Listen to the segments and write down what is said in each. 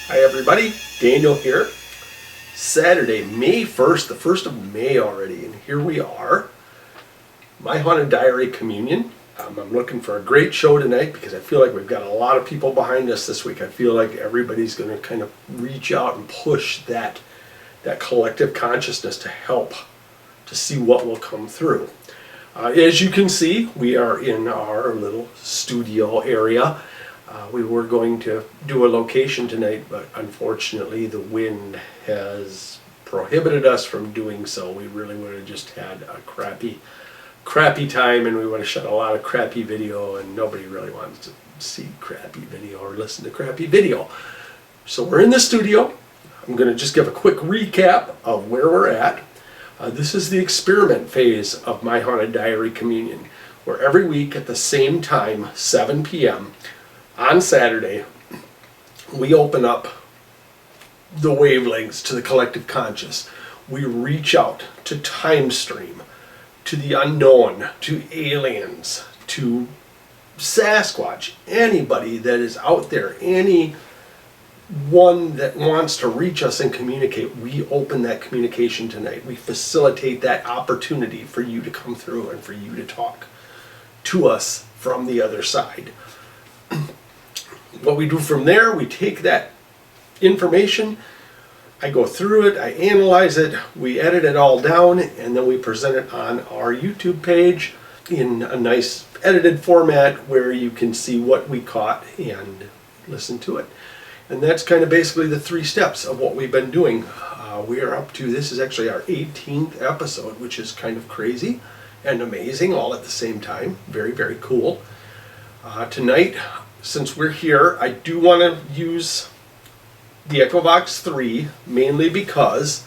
Hi everybody, Daniel here. Saturday, May 1st, the 1st of May already, and here we are. My Haunted Diary Communion. I'm looking for a great show tonight because I feel like we've got a lot of people behind us this week. I feel like everybody's going to kind of reach out and push that collective consciousness to help to see what will come through. As you can see, we are in our little studio area. We were going to do a location tonight, but unfortunately the wind has prohibited us from doing so. We really would have just had a crappy time, and we would have shot a lot of crappy video, and nobody really wants to see crappy video or listen to crappy video. So we're in the studio. I'm going to just give a quick recap of where we're at. This is the experiment phase of My Haunted Diary Communion, where every week at the same time, 7 p.m., on Saturday, we open up the wavelengths to the collective conscious. We reach out to Timestream, to the unknown, to aliens, to Sasquatch, anybody that is out there, anyone that wants to reach us and communicate. We open that communication tonight. We facilitate that opportunity for you to come through and for you to talk to us from the other side. What we do from there, we take that information, I go through it, I analyze it, we edit it all down, and then we present it on our YouTube page in a nice edited format where you can see what we caught and listen to it. And that's kind of basically the 3 steps of what we've been doing. We are up to, this is actually our 18th episode, which is kind of crazy and amazing all at the same time. Very, very cool. Tonight, since we're here, I do want to use the EchoVox 3 mainly because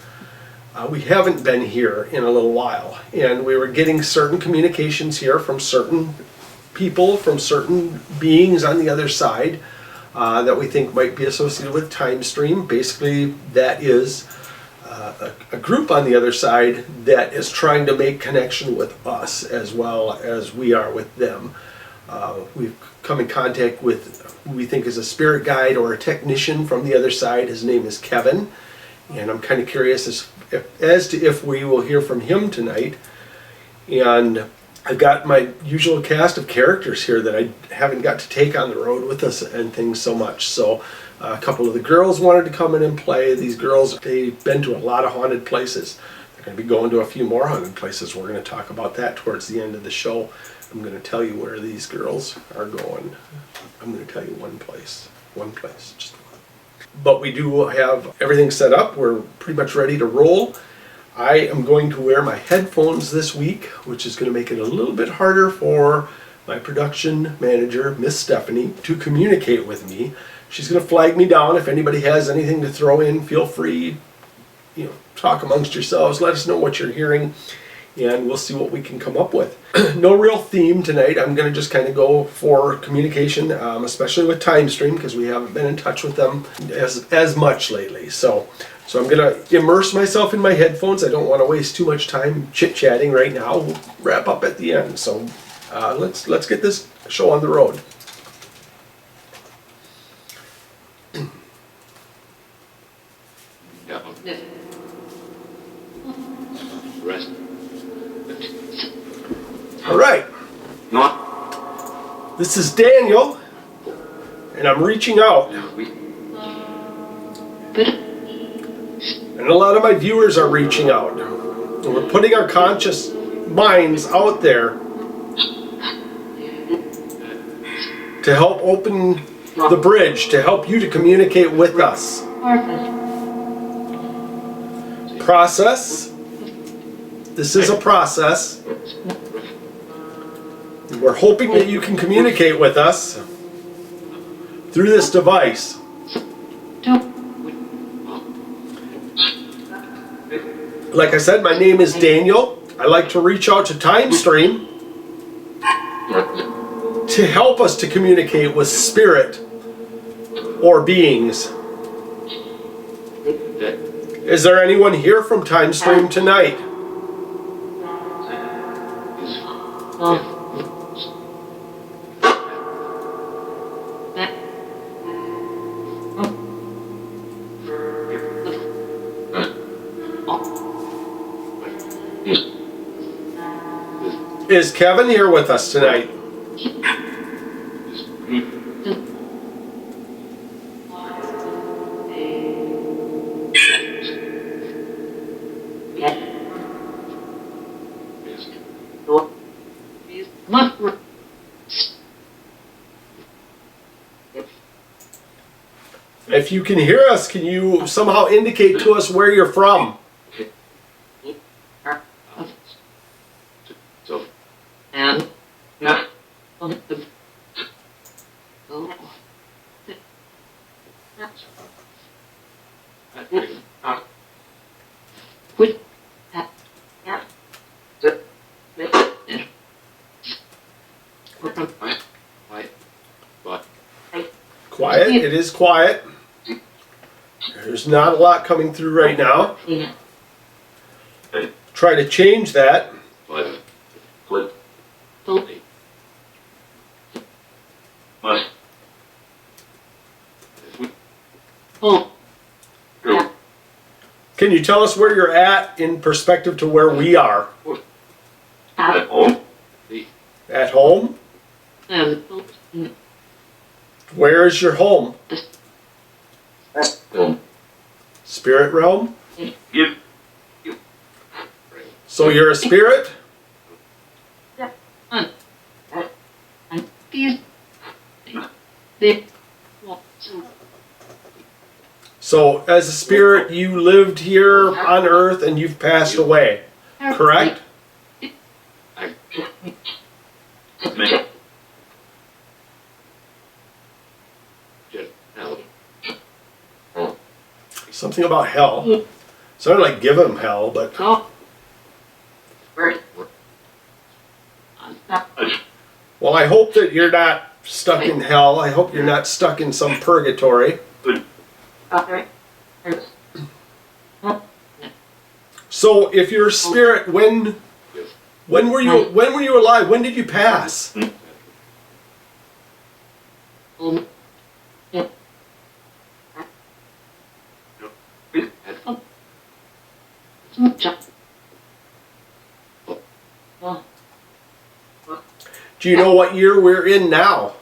we haven't been here in a little while, and we were getting certain communications here from certain people, from certain beings on the other side that we think might be associated with Timestream. Basically, that is a group on the other side that is trying to make connection with us as well as we are with them. We've come in contact with who we think is a spirit guide or a technician from the other side. His name is Kevin, and I'm kind of curious as to if we will hear from him tonight. And I've got my usual cast of characters here that I haven't got to take on the road with us and things so much. So a couple of the girls wanted to come in and play. These girls, they've been to a lot of haunted places. They're going to be going to a few more haunted places. We're going to talk about that towards the end of the show. I'm going to tell you where these girls are going. I'm going to tell you one place, just one. But we do have everything set up. We're pretty much ready to roll. I am going to wear my headphones this week, which is going to make it a little bit harder for my production manager, Miss Stephanie, to communicate with me. She's going to flag me down. If anybody has anything to throw in, feel free, talk amongst yourselves. Let us know what you're hearing, and we'll see what we can come up with. No real theme tonight. I'm going to just kind of go for communication, especially with Timestream, because we haven't been in touch with them as much lately. So I'm going to immerse myself in my headphones. I don't want to waste too much time chit-chatting right now. We'll wrap up at the end. So let's get this show on the road. All right. This is Daniel, and I'm reaching out. And a lot of my viewers are reaching out. And we're putting our conscious minds out there to help open the bridge, to help you to communicate with us. Process. This is a process. We're hoping that you can communicate with us through this device. Like I said, my name is Daniel. I like to reach out to Timestream to help us to communicate with spirit or beings. Is there anyone here from Timestream tonight? Is Kevin here with us tonight? If you can hear us, can you somehow indicate to us where you're from? Quiet. It is quiet. There's not a lot coming through right now. Try to change that. Can you tell us where you're at in perspective to where we are? At home. At home? Where is your home? Home. Spirit realm? You. So you're a spirit? So as a spirit, you lived here on Earth and you've passed away, correct? Something about hell. Sounded like give him hell, but... Well, I hope that you're not stuck in hell. I hope you're not stuck in some purgatory. So, if you're a spirit, when were you alive? When did you pass? Do you know what year we're in now?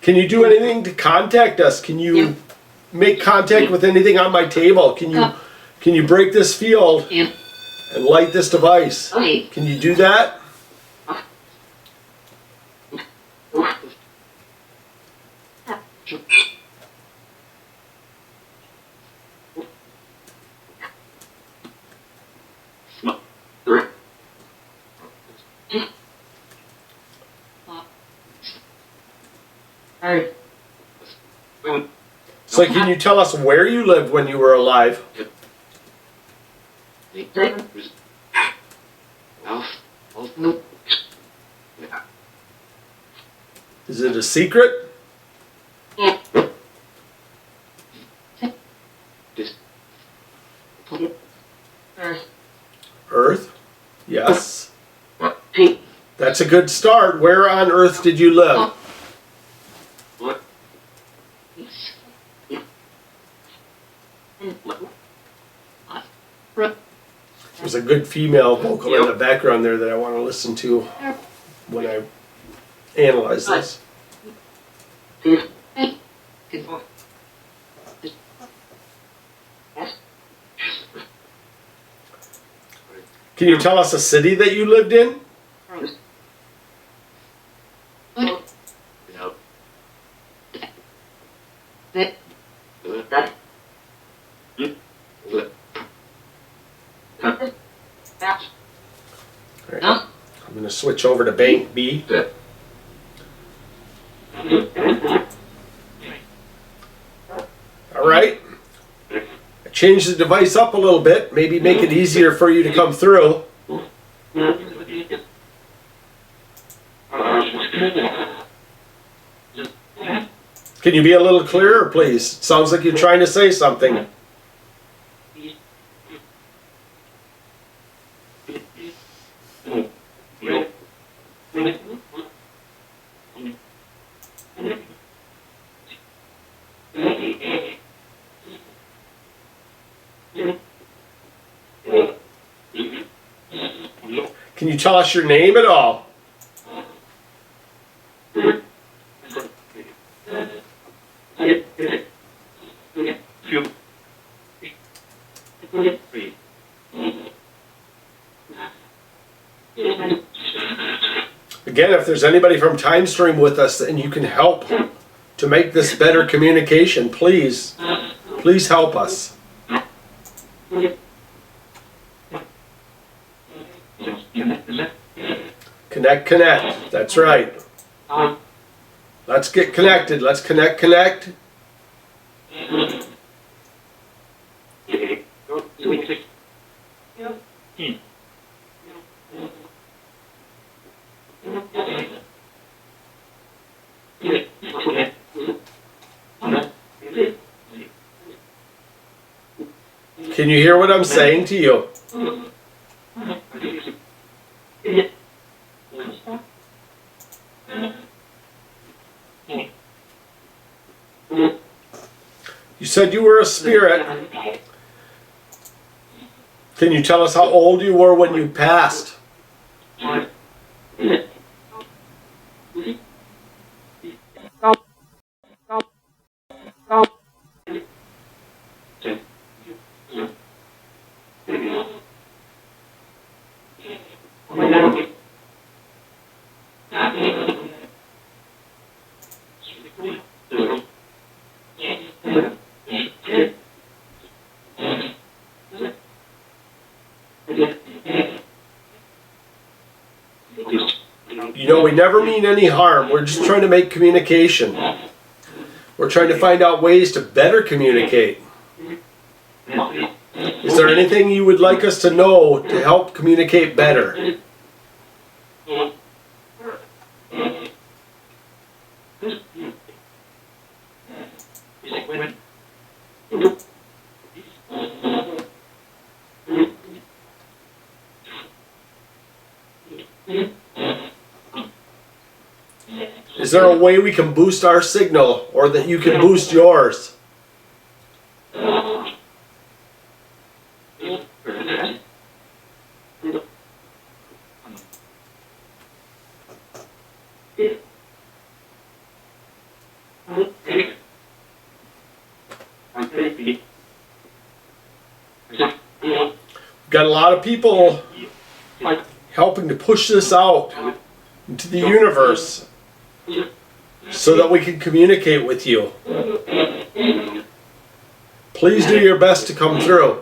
Can you do anything to contact us? Can you make contact with anything on my table? Can you break this field and light this device? Can you do that? So can you tell us where you lived when you were alive? Is it a secret? Earth? Yes. That's a good start. Where on Earth did you live? There's a good female vocal in the background there that I want to listen to when I analyze this. Can you tell us a city that you lived in? Right. I'm going to switch over to Bank B. All right. I changed the device up a little bit, maybe make it easier for you to come through. Can you be a little clearer, please? Sounds like you're trying to say something. Can you tell us your name at all? Again, if there's anybody from Timestream with us and you can help to make this better communication, please help us. Connect. That's right. Let's get connected. Let's connect. Can you hear what I'm saying to you? You said you were a spirit. Can you tell us how old you were when you passed? You know, we never mean any harm. We're just trying to make communication. We're trying to find out ways to better communicate. Is there anything you would like us to know to help communicate better? Is there a way we can boost our signal, or that you can boost yours? Got a lot of people helping to push this out into the universe so that we can communicate with you. Please do your best to come through.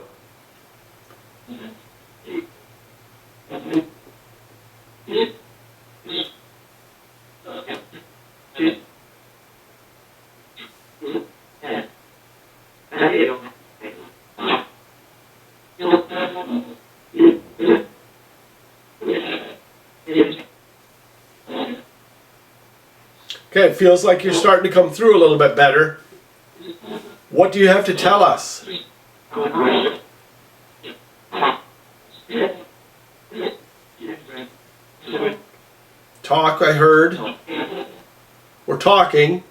Okay, it feels like you're starting to come through a little bit better. What do you have to tell us? Talk, I heard. We're talking.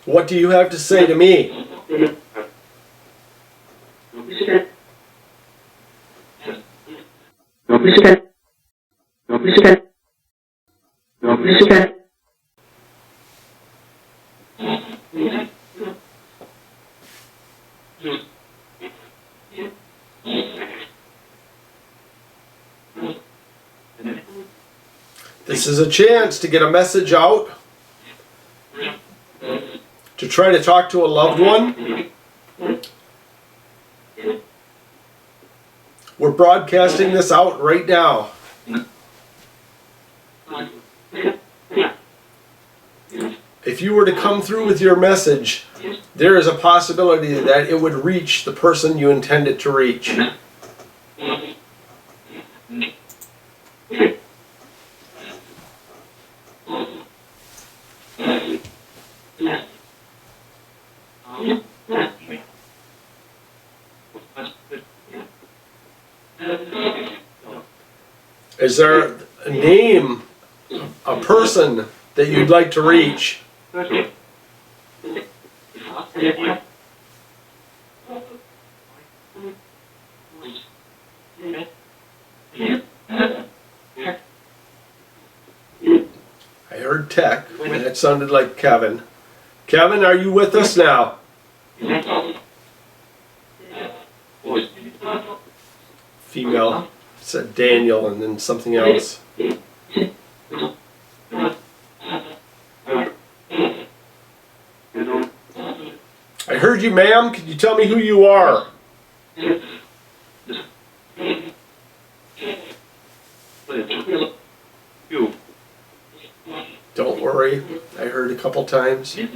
What do you have to say to me? This is a chance to get a message out, to try to talk to a loved one. We're broadcasting this out right now. If you were to come through with your message, there is a possibility that it would reach the person you intend it to reach. Is there a name, a person that you'd like to reach? I heard Tech, and that sounded like Kevin. Kevin, are you with us now? Female said Daniel and then something else. I heard you, ma'am. Could you tell me who you are? Don't worry. I heard a couple times. Do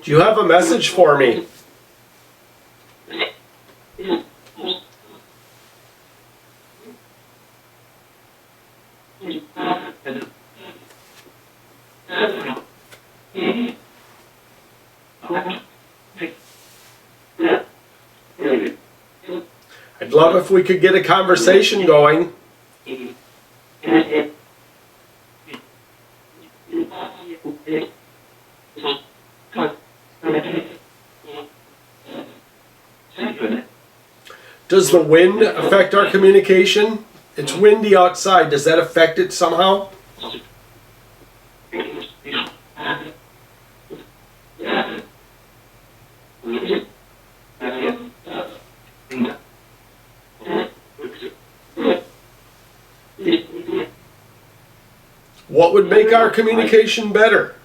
you have a message for me? I'd love if we could get a conversation going. Does the wind affect our communication? It's windy outside. Does that affect it somehow? What would make our communication better?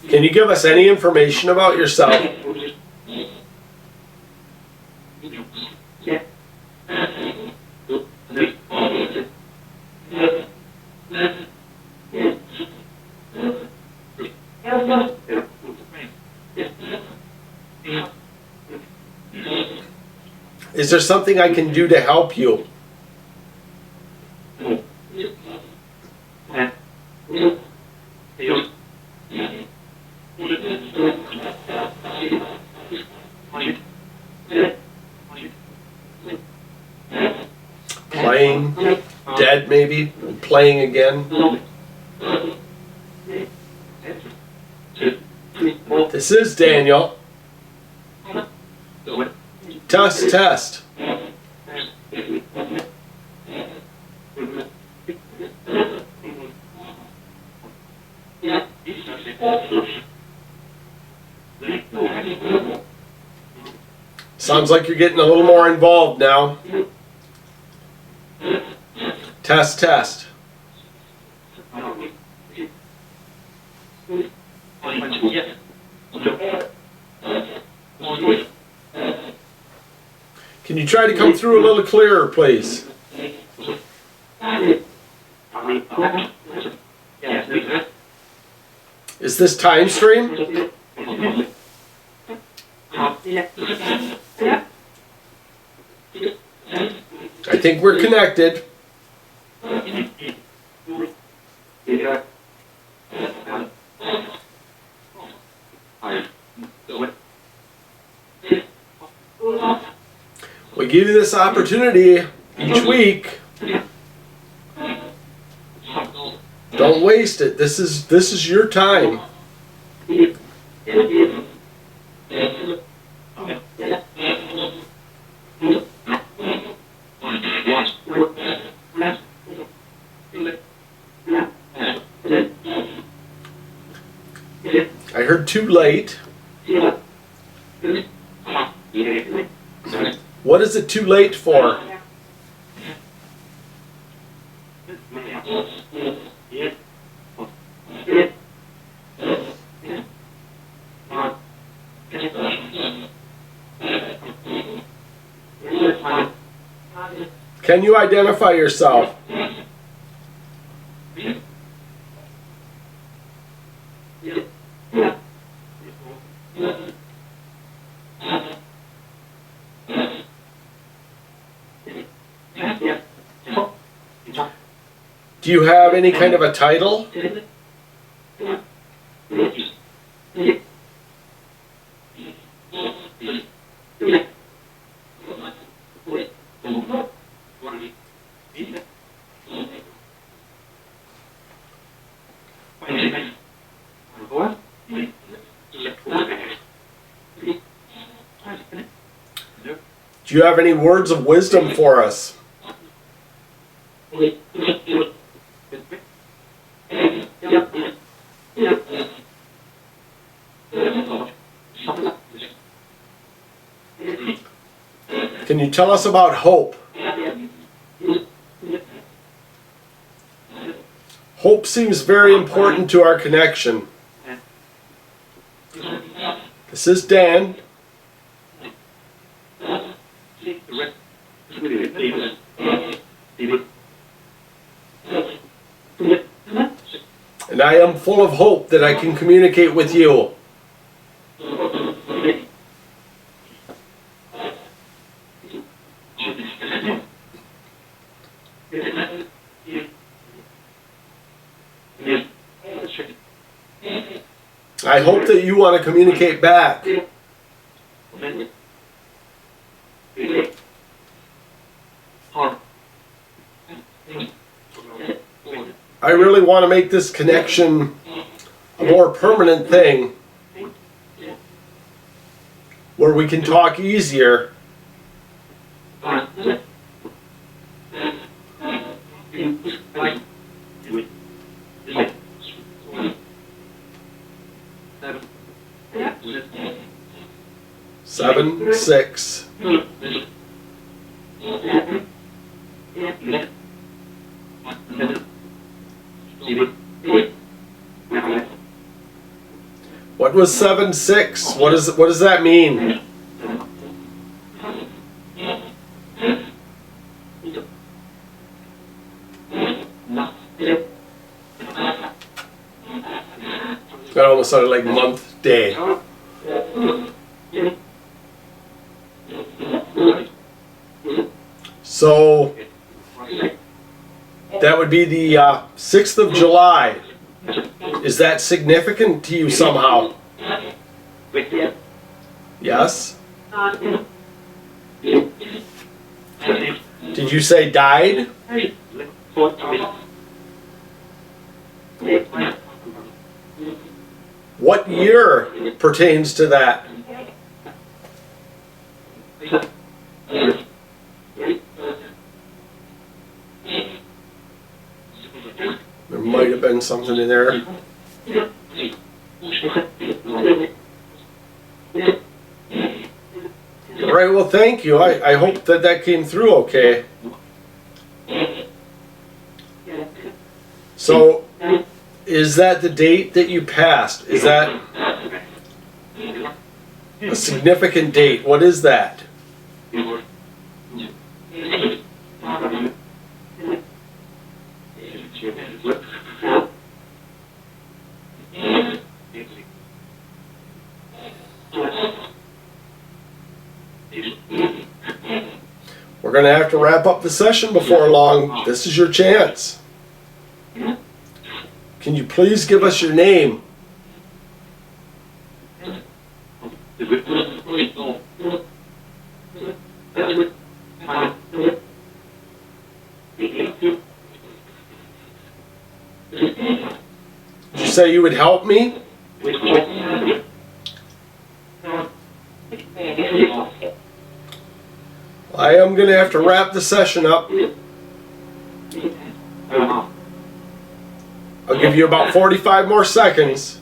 Can you give us any information about yourself? Is there something I can do to help you? Playing dead, maybe? Playing again? This is Daniel. Test, test. Sounds like you're getting a little more involved now. Test, test. Can you try to come through a little clearer, please? Is this Timestream? I think we're connected. We give you this opportunity each week. Don't waste it. This is your time. I heard too late. What is it too late for? Can you identify yourself? Do you have any kind of a title? Do you have any words of wisdom for us? Can you tell us about hope? Hope seems very important to our connection. This is Dan. And I am full of hope that I can communicate with you. I hope that you want to communicate back. I really want to make this connection a more permanent thing where we can talk easier. Seven, six. What was 7-6? What does that mean? That almost sounded like month, day. So that would be the 6th of July. Is that significant to you somehow? Yes? Did you say died? What year pertains to that? There might have been something in there. All right, well, thank you. I hope that came through okay. So, is that the date that you passed? Is that a significant date? What is that? We're going to have to wrap up the session before long. This is your chance. Can you please give us your name? Did you say you would help me? I am going to have to wrap the session up. I'll give you about 45 more seconds.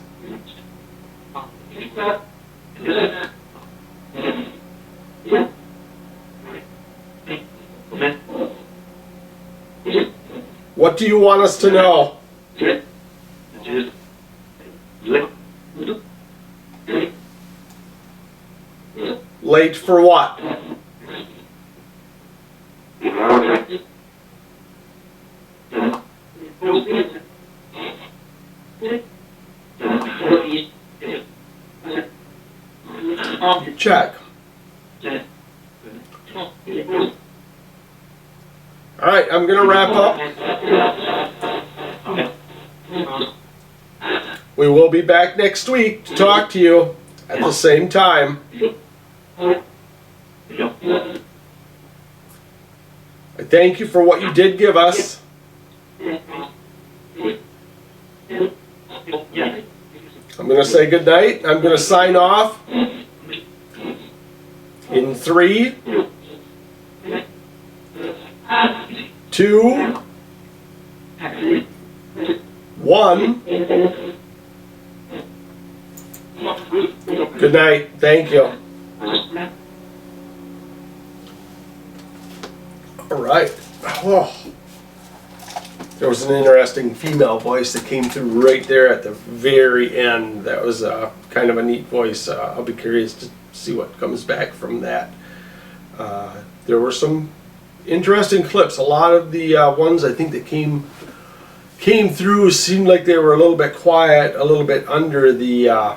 What do you want us to know? Late for what? Check. All right, I'm going to wrap up. We will be back next week to talk to you at the same time. I thank you for what you did give us. I'm going to say goodnight. I'm going to sign off in 3, 2, 1. Good night. Thank you. All right. Oh. There was an interesting female voice that came through right there at the very end. That was kind of a neat voice. I'll be curious to see what comes back from that. There were some interesting clips. A lot of the ones I think that came through seemed like they were a little bit quiet, a little bit under the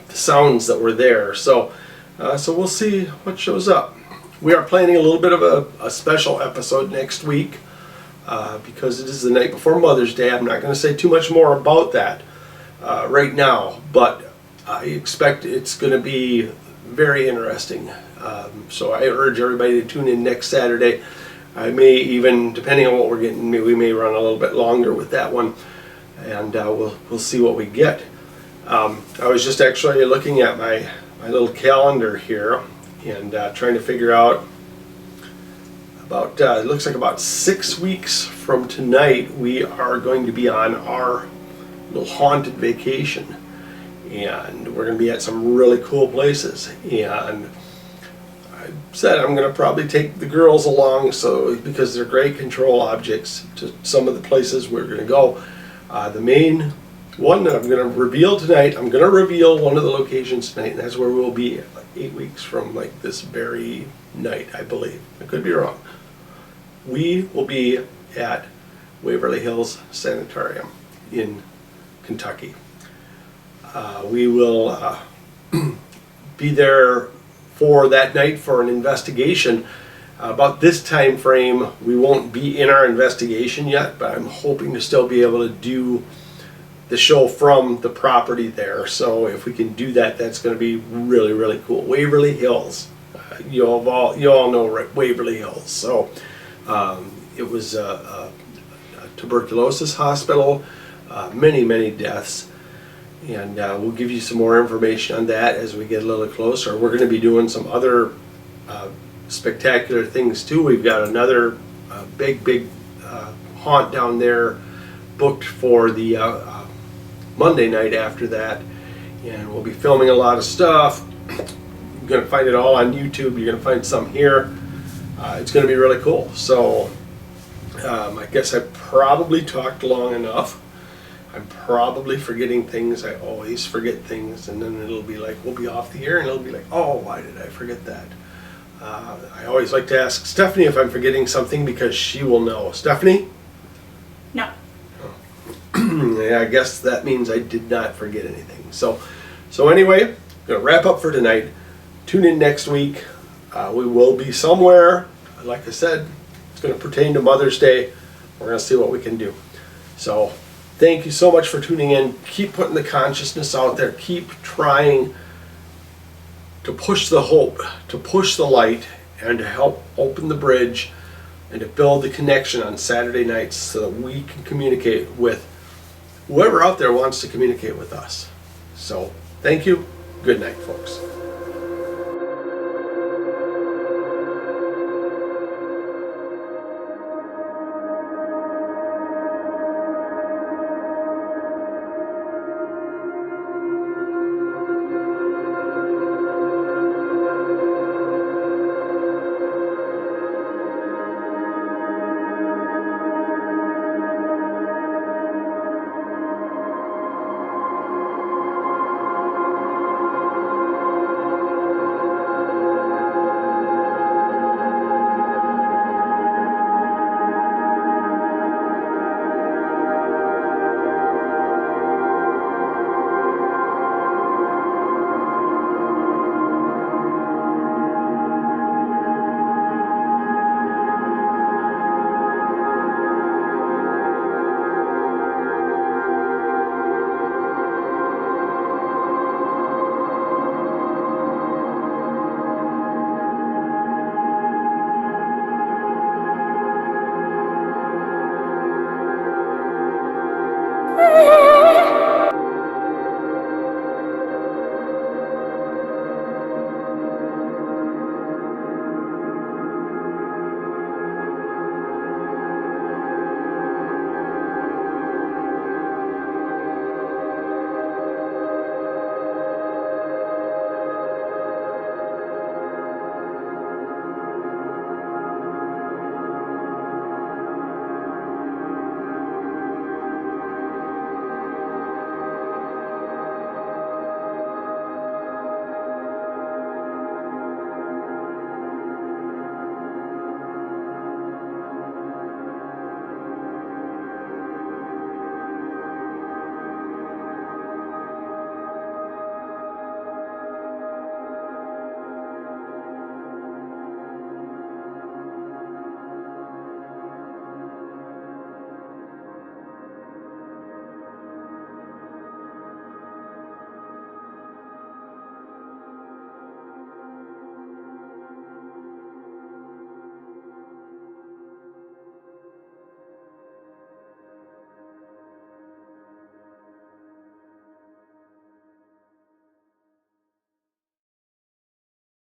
sounds that were there. So we'll see what shows up. We are planning a little bit of a special episode next week because it is the night before Mother's Day. I'm not going to say too much more about that right now, but I expect it's going to be very interesting. So I urge everybody to tune in next Saturday. I may even, depending on what we're getting, we may run a little bit longer with that one, and we'll see what we get. I was just actually looking at my little calendar here and trying to figure out about, it looks like about 6 weeks from tonight we are going to be on our little haunted vacation, and we're going to be at some really cool places. And I said I'm going to probably take the girls along, so because they're great control objects, to some of the places we're going to go. The main one that I'm going to reveal tonight, I'm going to reveal one of the locations tonight, and that's where we'll be like 8 weeks from like this very night, I believe. I could be wrong. We will be at Waverly Hills Sanitarium in Kentucky. We will be there for that night for an investigation. About this time frame, we won't be in our investigation yet, but I'm hoping to still be able to do the show from the property there. So if we can do that, that's going to be really, really cool. Waverly Hills, you all know Waverly Hills. So it was a tuberculosis hospital, many deaths, and we'll give you some more information on that as we get a little closer. We're going to be doing some other spectacular things too. We've got another big haunt down there booked for the Monday night after that, and we'll be filming a lot of stuff. You're going to find it all on YouTube. You're going to find some here. It's going to be really cool. So I guess I probably talked long enough. I'm probably forgetting things. I always forget things, and then it'll be like, we'll be off the air and it'll be like, oh, why did I forget that? I always like to ask Stephanie if I'm forgetting something because she will know. Stephanie? No. Yeah, I guess that means I did not forget anything. So anyway, I'm going to wrap up for tonight. Tune in next week. We will be somewhere. Like I said, it's going to pertain to Mother's Day. We're going to see what we can do. So thank you so much for tuning in. Keep putting the consciousness out there. Keep trying to push the hope, to push the light, and to help open the bridge and to build the connection on Saturday nights so that we can communicate with whoever out there wants to communicate with us. So thank you. Good night, folks.